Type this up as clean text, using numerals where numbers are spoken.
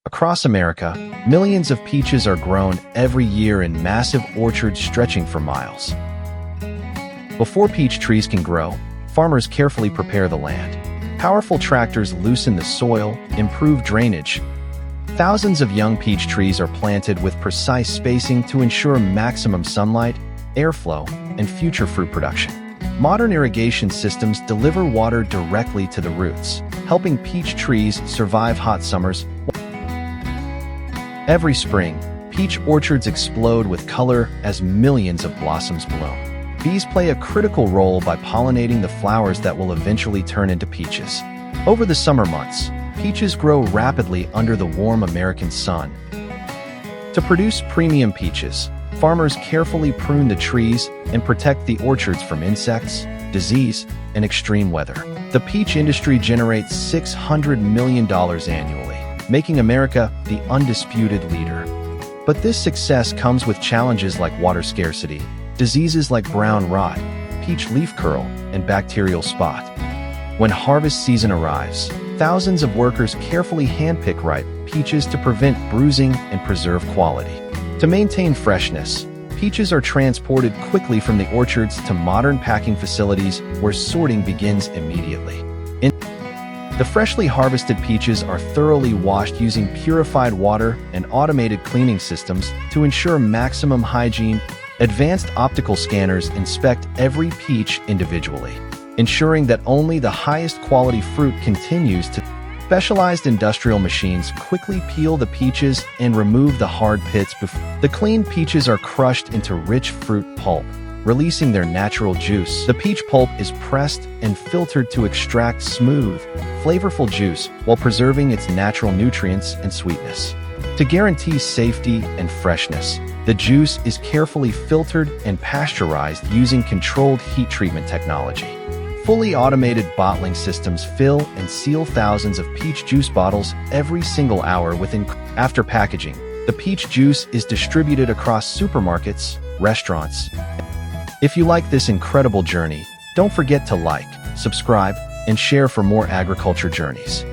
Across America, millions of peaches are grown every year in massive orchards stretching for miles. Before peach trees can grow, farmers carefully prepare the land. Powerful tractors loosen the soil, improve drainage. Thousands of young peach trees are planted with precise spacing to ensure maximum sunlight, airflow, and future fruit production. Modern irrigation systems deliver water directly to the roots, helping peach trees survive hot summers. Every spring, peach orchards explode with color as millions of blossoms bloom. Bees play a critical role by pollinating the flowers that will eventually turn into peaches. Over the summer months, peaches grow rapidly under the warm American sun. To produce premium peaches, farmers carefully prune the trees and protect the orchards from insects, disease, and extreme weather. The peach industry generates $600 million annually, making America the undisputed leader. But this success comes with challenges like water scarcity, diseases like brown rot, peach leaf curl, and bacterial spot. When harvest season arrives, thousands of workers carefully handpick ripe peaches to prevent bruising and preserve quality. To maintain freshness, peaches are transported quickly from the orchards to modern packing facilities where sorting begins immediately. The freshly harvested peaches are thoroughly washed using purified water and automated cleaning systems to ensure maximum hygiene. Advanced optical scanners inspect every peach individually, ensuring that only the highest quality fruit continues to. Specialized industrial machines quickly peel the peaches and remove the hard pits before. The clean peaches are crushed into rich fruit pulp, releasing their natural juice. The peach pulp is pressed and filtered to extract smooth, flavorful juice while preserving its natural nutrients and sweetness. To guarantee safety and freshness, the juice is carefully filtered and pasteurized using controlled heat treatment technology. Fully automated bottling systems fill and seal thousands of peach juice bottles every single hour within. After packaging, the peach juice is distributed across supermarkets, restaurants. If you like this incredible journey, don't forget to like, subscribe, and share for more agriculture journeys.